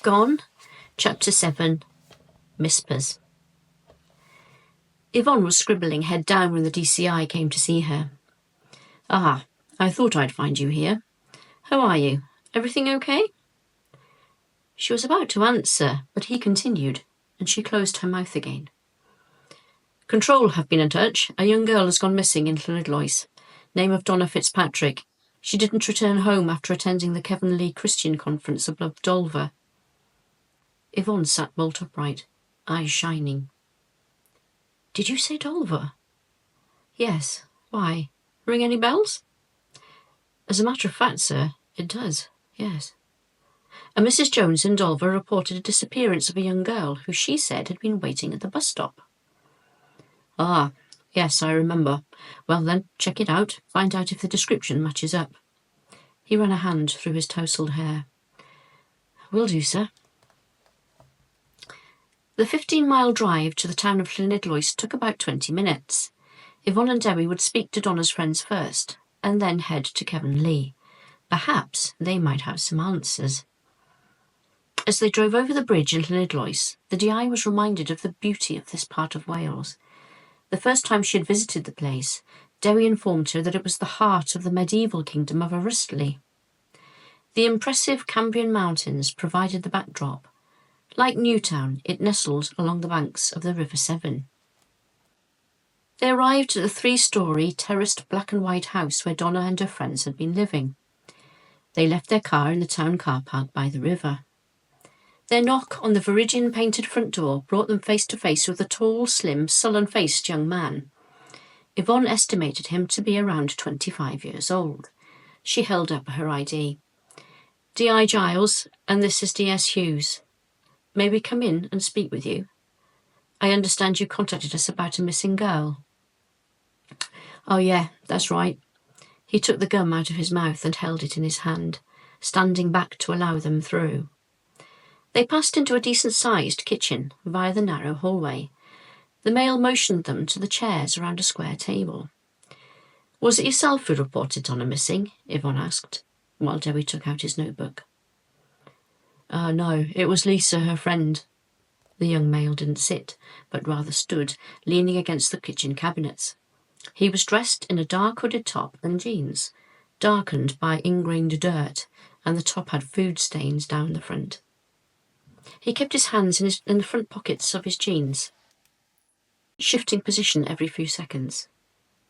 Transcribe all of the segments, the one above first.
Gone, Chapter 7, MISPERS. Yvonne was scribbling head down when the DCI came to see her. "Ah, I thought I'd find you here. How are you? Everything okay?" She was about to answer, but he continued, and she closed her mouth again. "Control have been in touch. A young girl has gone missing in Llanidloes. Name of Donna Fitzpatrick. She didn't return home after attending the Kevin Lee Christian conference above Dolver." Yvonne sat bolt upright, eyes shining. "Did you say Dolver?" "Yes. Why? Ring any bells?" "As a matter of fact, sir, it does, yes. A Mrs. Jones in Dolver reported a disappearance of a young girl who she said had been waiting at the bus stop." "Ah, yes, I remember. Well then, check it out. Find out if the description matches up." He ran a hand through his tousled hair. "Will do, sir." The 15-mile drive to the town of Llanidloes took about 20 minutes. Yvonne and Debbie would speak to Donna's friends first, and then head to Kevin Lee. Perhaps they might have some answers. As they drove over the bridge in Llanidloes, the DI was reminded of the beauty of this part of Wales. The first time she had visited the place, Dewi informed her that it was the heart of the medieval kingdom of Aristli. The impressive Cambrian mountains provided the backdrop. Like Newtown, it nestled along the banks of the River Severn. They arrived at the 3-storey, terraced black and white house where Donna and her friends had been living. They left their car in the town car park by the river. Their knock on the Viridian-painted front door brought them face to face with a tall, slim, sullen-faced young man. Yvonne estimated him to be around 25 years old. She held up her ID. "D.I. Giles, and this is D.S. Hughes. May we come in and speak with you? I understand you contacted us about a missing girl." "Oh yeah, that's right." He took the gum out of his mouth and held it in his hand, standing back to allow them through. They passed into a decent-sized kitchen via the narrow hallway. The male motioned them to the chairs around a square table. "Was it yourself who reported Donna missing?" Yvonne asked, while Debbie took out his notebook. No, it was Lisa, her friend." The young male didn't sit, but rather stood, leaning against the kitchen cabinets. He was dressed in a dark hooded top and jeans, darkened by ingrained dirt, and the top had food stains down the front. He kept his hands in the front pockets of his jeans, shifting position every few seconds.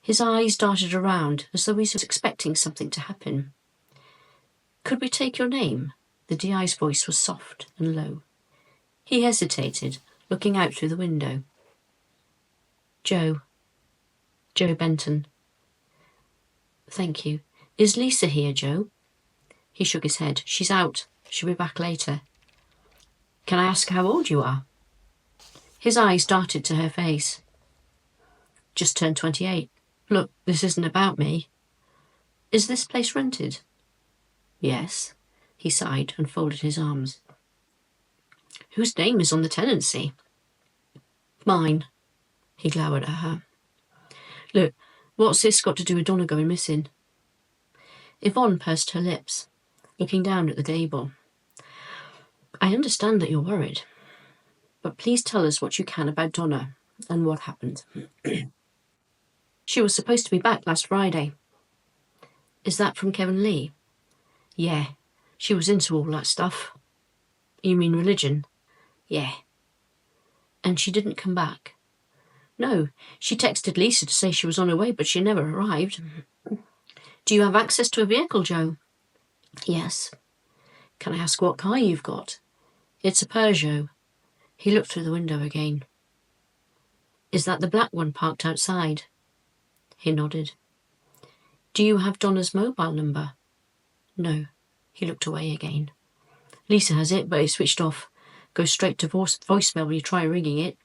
His eyes darted around as though he was expecting something to happen. "Could we take your name?" The DI's voice was soft and low. He hesitated, looking out through the window. Joe Benton." "Thank you. Is Lisa here, Joe?" He shook his head. "She's out. She'll be back later." "Can I ask how old you are?" His eyes darted to her face. "Just turned 28. Look, this isn't about me." "Is this place rented?" "Yes." He sighed and folded his arms. "Whose name is on the tenancy?" "Mine." He glowered at her. "Look, what's this got to do with Donna going missing?" Yvonne pursed her lips, looking down at the table. "I understand that you're worried, but please tell us what you can about Donna and what happened." "She was supposed to be back last Friday." "Is that from Kevin Lee?" "Yeah. She was into all that stuff." "You mean religion?" "Yeah." "And she didn't come back?" "No. She texted Lisa to say she was on her way, but she never arrived." "Do you have access to a vehicle, Joe?" "Yes." "Can I ask what car you've got?" "It's a Peugeot." He looked through the window again. "Is that the black one parked outside?" He nodded. "Do you have Donna's mobile number?" "No." He looked away again. "Lisa has it, but it's switched off. Goes straight to voicemail when you try ringing it."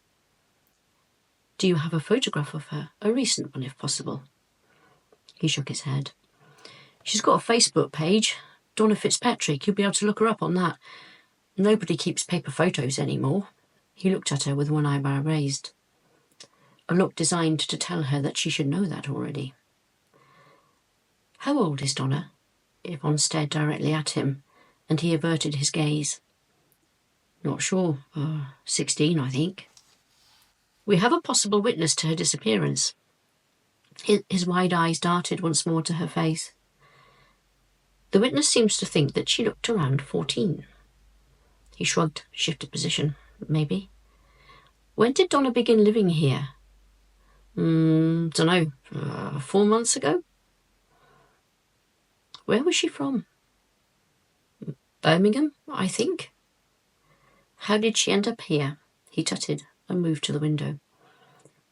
"Do you have a photograph of her? A recent one, if possible?" He shook his head. "She's got a Facebook page. Donna Fitzpatrick. You'll be able to look her up on that. Nobody keeps paper photos anymore." He looked at her with one eyebrow raised. A look designed to tell her that she should know that already. "How old is Donna?" Yvonne stared directly at him, and he averted his gaze. Not sure. 16, I think. We have a possible witness to her disappearance. His wide eyes darted once more to her face. The witness seems to think that she looked around 14. He shrugged, shifted position. Maybe. When did Donna begin living here? Dunno. 4 months ago? Where was she from? Birmingham, I think. How did she end up here? He tutted and moved to the window.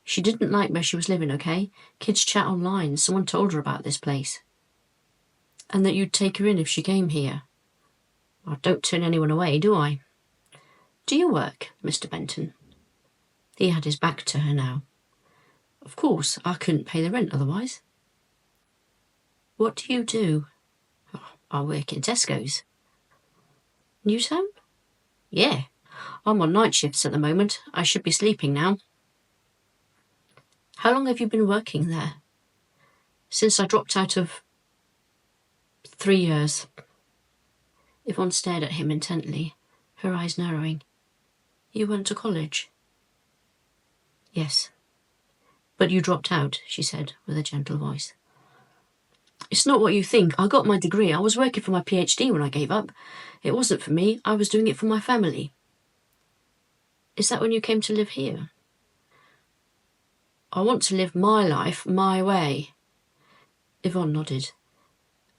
She didn't like where she was living, okay? Kids chat online. Someone told her about this place. And that you'd take her in if she came here. I don't turn anyone away, do I? Do you work, Mr. Benton? He had his back to her now. Of course, I couldn't pay the rent otherwise. What do you do? I work in Tesco's. Newtown? Yeah. I'm on night shifts at the moment. I should be sleeping now. How long have you been working there? Since I dropped out of 3 years. Yvonne stared at him intently, her eyes narrowing. You went to college? Yes. But you dropped out, she said with a gentle voice. It's not what you think. I got my degree. I was working for my PhD when I gave up. It wasn't for me. I was doing it for my family. Is that when you came to live here? I want to live my life my way. Yvonne nodded.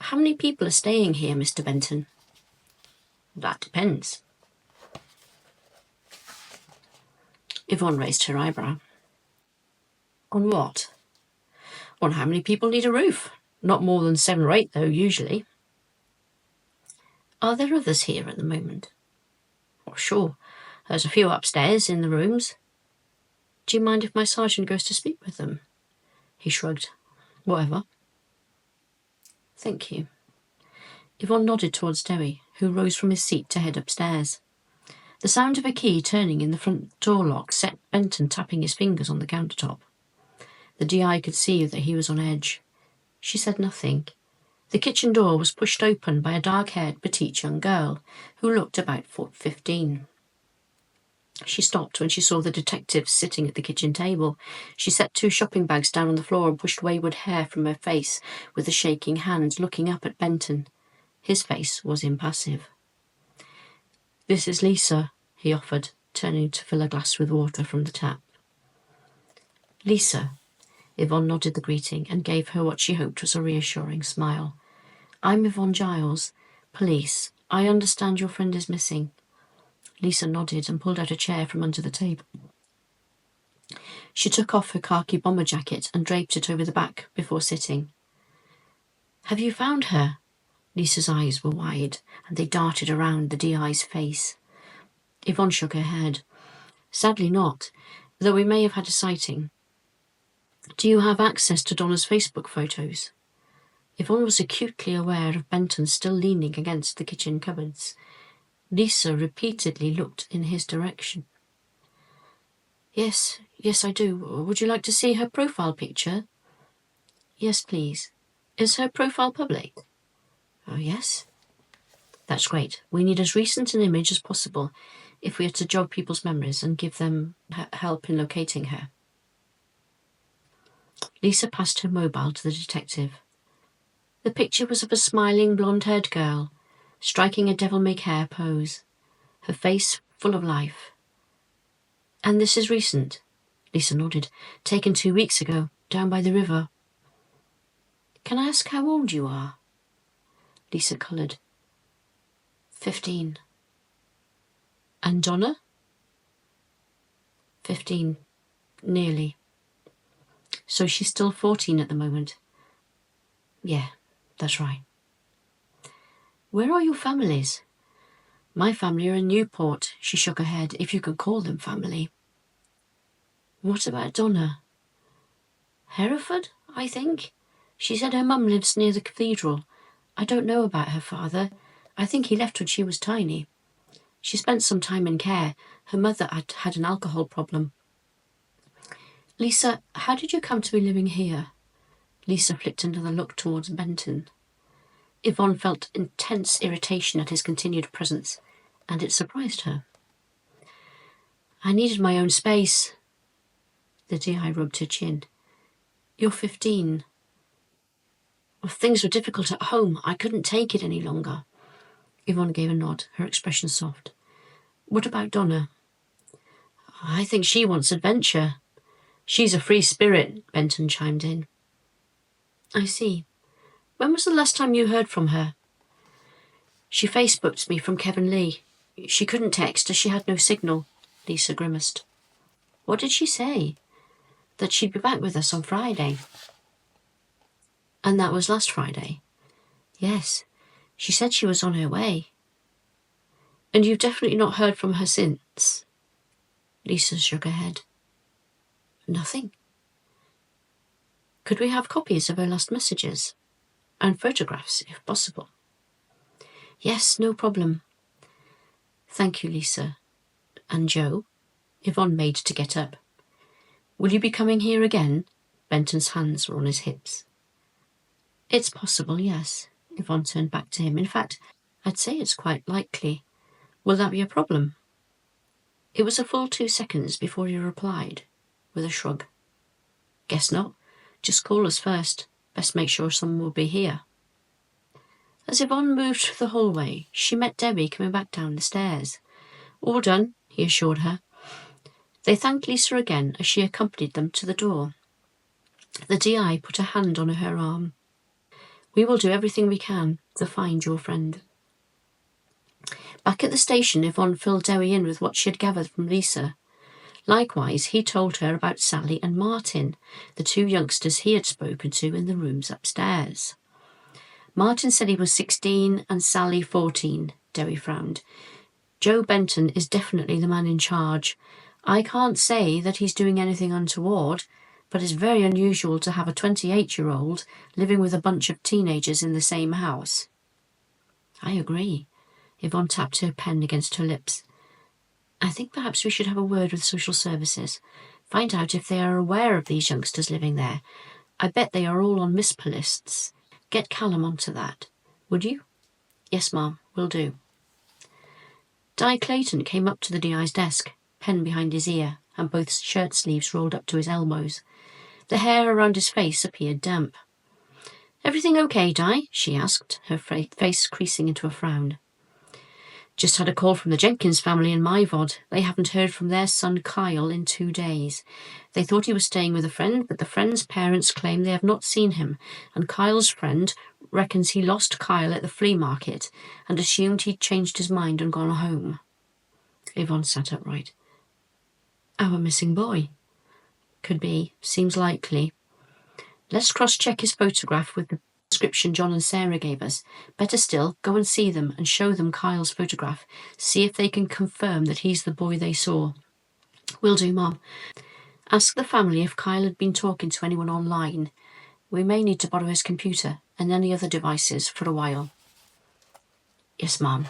How many people are staying here, Mr. Benton? That depends. Yvonne raised her eyebrow. On what? On how many people need a roof. Not more than 7 or 8, though, usually. Are there others here at the moment? Oh, sure. There's a few upstairs in the rooms. Do you mind if my sergeant goes to speak with them? He shrugged. Whatever. Thank you. Yvonne nodded towards Derry, who rose from his seat to head upstairs. The sound of a key turning in the front door lock set Benton tapping his fingers on the countertop. The DI could see that he was on edge. She said nothing. The kitchen door was pushed open by a dark-haired, petite young girl, who looked about 15. She stopped when she saw the detective sitting at the kitchen table. She set 2 shopping bags down on the floor and pushed wayward hair from her face with a shaking hand, looking up at Benton. His face was impassive. This is Lisa, he offered, turning to fill a glass with water from the tap. Lisa. Yvonne nodded the greeting and gave her what she hoped was a reassuring smile. I'm Yvonne Giles, police. I understand your friend is missing. Lisa nodded and pulled out a chair from under the table. She took off her khaki bomber jacket and draped it over the back before sitting. Have you found her? Lisa's eyes were wide, and they darted around the DI's face. Yvonne shook her head. Sadly not, though we may have had a sighting. Do you have access to Donna's Facebook photos? Yvonne was acutely aware of Benton still leaning against the kitchen cupboards. Lisa repeatedly looked in his direction. Yes, I do. Would you like to see her profile picture? Yes, please. Is her profile public? Oh, yes. That's great. We need as recent an image as possible if we are to jog people's memories and give them help in locating her. Lisa passed her mobile to the detective. The picture was of a smiling, blonde-haired girl, striking a devil-may-care pose, her face full of life. And this is recent, Lisa nodded, taken 2 weeks ago, down by the river. Can I ask how old you are? Lisa coloured. 15. And Donna? 15. Nearly. So she's still 14 at the moment? Yeah, that's right. Where are your families? My family are in Newport, she shook her head, if you could call them family. What about Donna? Hereford, I think. She said her mum lives near the cathedral. I don't know about her father. I think he left when she was tiny. She spent some time in care. Her mother had an alcohol problem. Lisa, how did you come to be living here? Lisa flicked another look towards Benton. Yvonne felt intense irritation at his continued presence, and it surprised her. I needed my own space. The DI rubbed her chin. You're 15. Well, things were difficult at home. I couldn't take it any longer. Yvonne gave a nod, her expression soft. What about Donna? I think she wants adventure. She's a free spirit, Benton chimed in. I see. When was the last time you heard from her? She Facebooked me from Kevin Lee. She couldn't text as she had no signal, Lisa grimaced. What did she say? That she'd be back with us on Friday. And that was last Friday? Yes. She said she was on her way. And you've definitely not heard from her since? Lisa shook her head. Nothing. Could we have copies of her last messages? And photographs, if possible. Yes, no problem. Thank you, Lisa. And Joe? Yvonne made to get up. Will you be coming here again? Benton's hands were on his hips. It's possible, yes. Yvonne turned back to him. In fact, I'd say it's quite likely. Will that be a problem? It was a full 2 seconds before he replied, with a shrug. Guess not. Just call us first. Best make sure someone will be here. As Yvonne moved through the hallway, she met Debbie coming back down the stairs. All done, he assured her. They thanked Lisa again as she accompanied them to the door. The DI put a hand on her arm. We will do everything we can to find your friend. Back at the station, Yvonne filled Debbie in with what she had gathered from Lisa. Likewise, he told her about Sally and Martin, the 2 youngsters he had spoken to in the rooms upstairs. Martin said he was 16 and Sally 14, Debbie frowned. Joe Benton is definitely the man in charge. I can't say that he's doing anything untoward, but it's very unusual to have a 28-year-old living with a bunch of teenagers in the same house. I agree. Yvonne tapped her pen against her lips. I think perhaps we should have a word with social services. Find out if they are aware of these youngsters living there. I bet they are all on MISPER lists. Get Callum onto that. Would you? Yes, Ma'am, will do. Di Clayton came up to the DI's desk, pen behind his ear, and both shirt sleeves rolled up to his elbows. The hair around his face appeared damp. Everything okay, Di? She asked, her face creasing into a frown. Just had a call from the Jenkins family in my VOD. They haven't heard from their son Kyle in 2 days. They thought he was staying with a friend, but the friend's parents claim they have not seen him, and Kyle's friend reckons he lost Kyle at the flea market and assumed he'd changed his mind and gone home. Yvonne sat upright. Our missing boy? Could be. Seems likely. Let's cross-check his photograph with the description John and Sarah gave us. Better still, go and see them and show them Kyle's photograph. See if they can confirm that he's the boy they saw. Will do, Mom. Ask the family if Kyle had been talking to anyone online. We may need to borrow his computer and any other devices for a while. Yes, Mom.